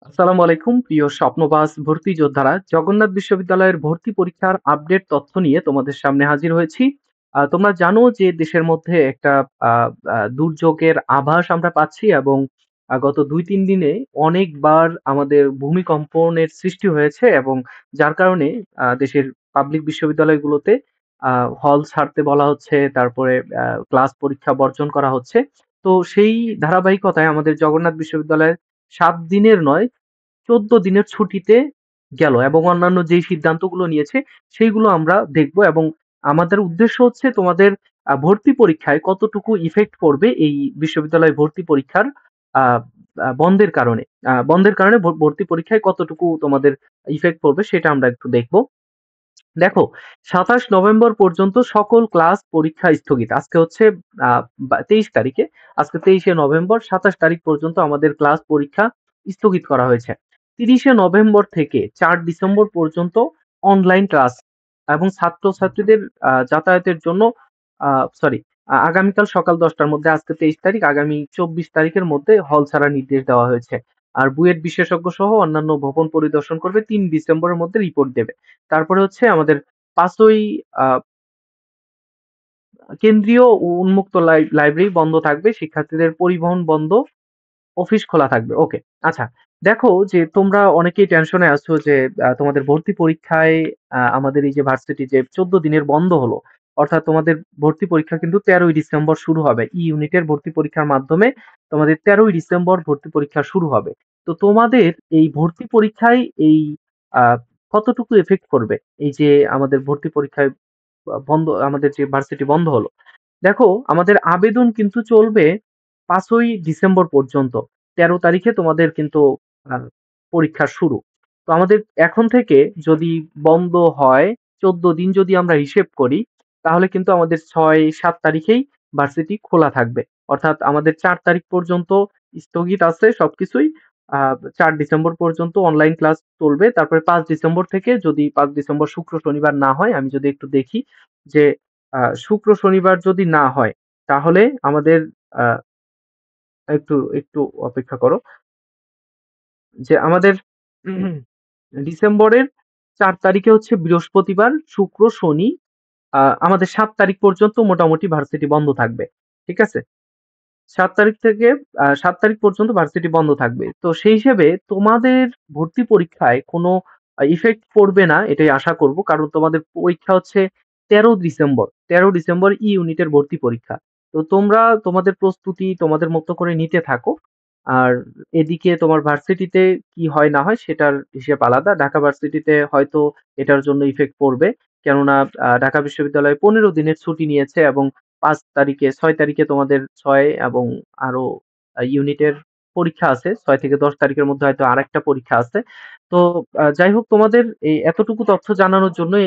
আসসালামু আলাইকুম প্রিয় স্বপ্নবাস ভর্তি যোদ্ধারা। জগন্নাথ বিশ্ববিদ্যালয়ের ভর্তি পরীক্ষার আপডেট তথ্য নিয়ে তোমাদের সামনে হাজির হয়েছি। তোমরা জানো যে দেশের মধ্যে একটা আ আ দুর্যোগের আভাস আমরা পাচ্ছি এবং গত ২-৩ দিনে অনেকবার আমাদের ভূমিকম্পনের সৃষ্টি হয়েছে এবং যার কারণে দেশের পাবলিক বিশ্ববিদ্যালয়গুলোতে আ হল ছাড়তে বলা হচ্ছে, তারপরে ক্লাস পরীক্ষা বর্জন করা হচ্ছে। তো সেই ধারাবাহিকতায় আমাদের জগন্নাথ বিশ্ববিদ্যালয়ের ৭ দিনের নয় ১৪ দিনের ছুটিতে গেল এবং অন্যান্য যেই সিদ্ধান্তগুলো নিয়েছে সেইগুলো আমরা দেখব এবং আমাদের উদ্দেশ্য হচ্ছে তোমাদের ভর্তি পরীক্ষায় কতটুকু ইফেক্ট পড়বে এই বিশ্ববিদ্যালয় ভর্তি পরীক্ষার আ আ বন্ধের কারণে। বন্ধের কারণে ভর্তি পরীক্ষায় কতটুকু তোমাদের ইফেক্ট পড়বে সেটা আমরা একটু দেখব। দেখো ২৭ নভেম্বর পর্যন্ত সকল ক্লাস পরীক্ষা স্থগিত। আজকে হচ্ছে আ ২৩ তারিখে। আজকে ২৩শে নভেম্বর ২৭ তারিখ পর্যন্ত আমাদের ক্লাস পরীক্ষা স্থগিত করা হয়েছে। ৩০শে নভেম্বর থেকে ৪ ডিসেম্বর পর্যন্ত অনলাইন ক্লাস এবং ছাত্রছাত্রীদের যাতায়াতের জন্য আ সরি আগামীকাল সকাল ১০ টার মধ্যে আজকে ২৩ তারিখ, আগামী ২৪ তারিখের মধ্যে হল ছাড়ার নির্দেশ দেওয়া হয়েছে। আর বুয়েট বিশেষজ্ঞ সহ অন্যান্য ভবন পরিদর্শন করবে ৩ ডিসেম্বরের মধ্যে রিপোর্ট দেবে। তারপরে হচ্ছে আমাদের ৫ই আ কেন্দ্রীয় ও উন্মুক্ত লাইব্রেরি বন্ধ থাকবে। শিক্ষার্থীদের পরিবহন বন্ধ, অফিস খোলা থাকবে। ওকে। আচ্ছা, দেখো যে তোমরা অনেকেই টেনশনে আছো যে তোমাদের ভর্তি পরীক্ষায় আমাদের এই যে ভার্সিটি যে ১৪ দিনের বন্ধ হলো। অর্থাৎ তোমাদের ভর্তি পরীক্ষা কিন্তু ১৩ই ডিসেম্বর শুরু হবে। ইউনিটের ভর্তি পরীক্ষার মাধ্যমে তোমাদের ১৩ই ডিসেম্বর ভর্তি পরীক্ষা শুরু হবে। তো তোমাদের এই ভর্তি পরীক্ষায় এই আ কতটুকু ইফেক্ট করবে? এই যে আমাদের ভর্তি পরীক্ষায় বন্ধ আমাদের যে ভার্সিটি বন্ধ হলো। দেখো আমাদের আবেদন কিন্তু চলবে ৫ই ডিসেম্বর পর্যন্ত। ১৩ তারিখে তোমাদের কিন্তু আ পরীক্ষা শুরু। তো আমাদের এখন থেকে যদি বন্ধ হয় ১৪ দিন যদি আমরা হিসেব করি, তাহলে কিন্তু আমাদের ৬-৭ তারিখেই ভার্সিটি খোলা থাকবে। অর্থাৎ আমাদের ৪ তারিখ পর্যন্ত স্থগিত আছে সবকিছুই। আ ৪ ডিসেম্বর পর্যন্ত অনলাইন ক্লাস চলবে। তারপরে ৫ ডিসেম্বর থেকে যদি ৫ ডিসেম্বর শুক্র, শনিবার না হয়, আমি যদি একটু দেখি যে শুক্র, শনিবার যদি না হয়, তাহলে আমাদের আ একটু অপেক্ষা করো। যে আমাদের ডিসেম্বরের ৪ তারিখে হচ্ছে বৃহস্পতিবার, শুক্র, শনি আমাদের ৭ তারিখ পর্যন্ত মোটামুটি ভার্সিটি বন্ধ থাকবে। ঠিক আছে? ৭ তারিখ থেকে ৭ তারিখ পর্যন্ত ভার্সিটি বন্ধ থাকবে। তো সেই হিসেবে তোমাদের ভর্তি পরীক্ষায় কোনো ইফেক্ট পড়বে না এটাই আশা করব। কারণ তোমাদের পরীক্ষা হচ্ছে ১৩ ডিসেম্বর। ১৩ ডিসেম্বর ইউনিটের ভর্তি পরীক্ষা। তো তোমরা তোমাদের প্রস্তুতি তোমাদের মতো করে নিতে থাকো। আর এদিকে তোমার ভার্সিটিতে কি হয় না হয় সেটার হিসেব আলাদা। ঢাকা ভার্সিটিতে হয়তো এটার জন্য ইফেক্ট পড়বে। কেননা ঢাকা বিশ্ববিদ্যালয় ১৫ দিনের ছুটি নিয়েছে এবং ৫ তারিখে ৬ তারিখে তোমাদের ৬ এবং আরো ইউনিটের পরীক্ষা আছে। ৬ থেকে ১০ তারিখের মধ্যে হয়তো আরেকটা পরীক্ষা আছে। তো যাই হোক তোমাদের এই এতটুকু তথ্য জানানোর জন্যই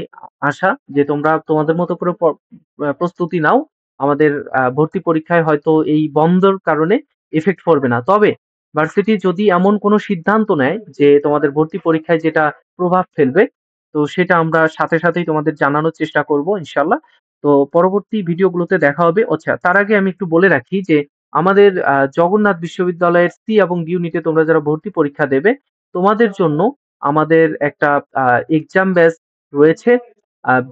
আসা যে তোমরা তোমাদের মতো করে প্রস্তুতি নাও। আমাদের ভর্তি পরীক্ষায় হয়তো এই বন্ধর কারণে ইফেক্ট পড়বে না। তবে ভার্সিটি যদি এমন কোনো সিদ্ধান্ত নেয় যে তোমাদের ভর্তি পরীক্ষায় যেটা প্রভাব ফেলবে, তো সেটা আমরা সাথেই তোমাদের জানানোর চেষ্টা করব ইনশাআল্লাহ। তো পরবর্তী ভিডিওগুলোতে দেখা হবে। আচ্ছা, তার আগে আমি একটু বলে রাখি যে আমাদের জগন্নাথ বিশ্ববিদ্যালয়ের সি এবং ডি ইউনিটে তোমরা যারা ভর্তি পরীক্ষা দেবে, তোমাদের জন্য আমাদের একটা আ এক্সাম ব্যাচ রয়েছে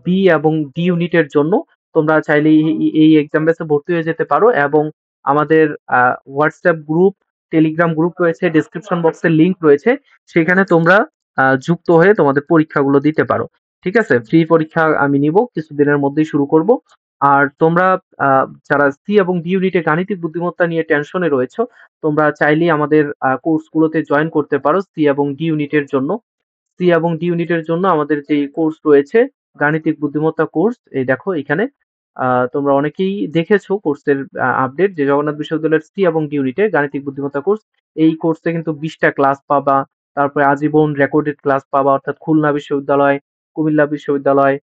বি এবং ডি ইউনিটের জন্য। তোমরা চাইলে এই এক্সাম ব্যাচে ভর্তি হয়ে যেতে পারো এবং আমাদের আ WhatsApp গ্রুপ, টেলিগ্রাম গ্রুপ রয়েছে, ডেসক্রিপশন বক্সে লিংক রয়েছে। সেখানে তোমরা যুক্ত হয়ে তোমাদের পরীক্ষাগুলো দিতে পারো। ঠিক আছে? ফ্রি পরীক্ষা আমি নিবো। কিছুদিনের মধ্যেই শুরু করব। আর তোমরা আ যারা সি এবং ডি ইউনিটে গাণিতিক বুদ্ধিমত্তা নিয়ে টেনশনে রয়েছো, তোমরা চাইলেই আমাদের কোর্সগুলোতে জয়েন করতে পারো সি এবং ডি ইউনিটের জন্য। সি এবং ডি ইউনিটের জন্য আমাদের যেই কোর্স রয়েছে, গাণিতিক বুদ্ধিমত্তা কোর্স, এই দেখো এখানে। আ তোমরা অনেকেই দেখেছো কোর্সের আপডেট যে জগন্নাথ বিশ্ববিদ্যালয়ের সি এবং ডি ইউনিটে গাণিতিক বুদ্ধিমত্তা কোর্স। এই কোর্সে কিন্তু ২০ টা ক্লাস পাবা। তারপরে আজীবন রেকর্ডেড ক্লাস পাবা। অর্থাৎ খুলনা বিশ্ববিদ্যালয়, কুমিল্লা বিশ্ববিদ্যালয়,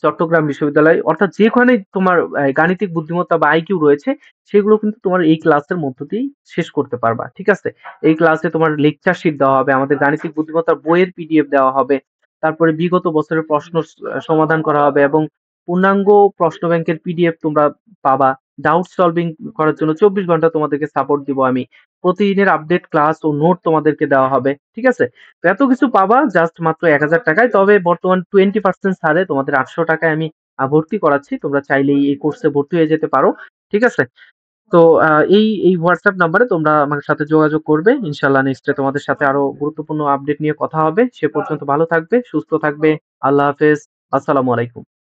চট্টগ্রাম বিশ্ববিদ্যালয়, অর্থাৎ যেখানেই তোমার গাণিতিক বুদ্ধিমত্তা বা আইকিউ রয়েছে সেগুলো কিন্তু তোমার এই ক্লাসের মধ্য দিয়েই শেষ করতে পারবা। ঠিক আছে? এই ক্লাসে তোমার লেকচার শিট দেওয়া হবে, আমাদের গাণিতিক বুদ্ধিমত্তার বইয়ের পিডিএফ দেওয়া হবে। তারপরে বিগত বছরের প্রশ্ন সমাধান করা হবে এবং পূর্ণাঙ্গ প্রশ্ন ব্যাংকের পিডিএফ তোমরা পাবা। ডাউট সলভিং করার জন্য ২৪ ঘন্টা তোমাদেরকে সাপোর্ট দিব আমি। প্রতিদিনের আপডেট ক্লাস ও নোট তোমাদেরকে দেওয়া হবে। ঠিক আছে? তো এত কিছু পাবা জাস্ট মাত্র ৳১,০০০ তবে বর্তমান 20% ছাড়ে তোমাদের ৳৮০০ আমি ভর্তি করাচ্ছি। তোমরা চাইলেই এই কোর্সে ভর্তি হয়ে যেতে পারো। ঠিক আছে? তো এই WhatsApp নাম্বারে তোমরা আমার সাথে যোগাযোগ করবে। ইনশাআল্লাহ নেক্সট ডে তোমাদের সাথে আরো গুরুত্বপূর্ণ আপডেট নিয়ে কথা হবে। সে পর্যন্ত ভালো থাকবে, সুস্থ থাকবে। আল্লাহ হাফেজ। আসসালামু আলাইকুম।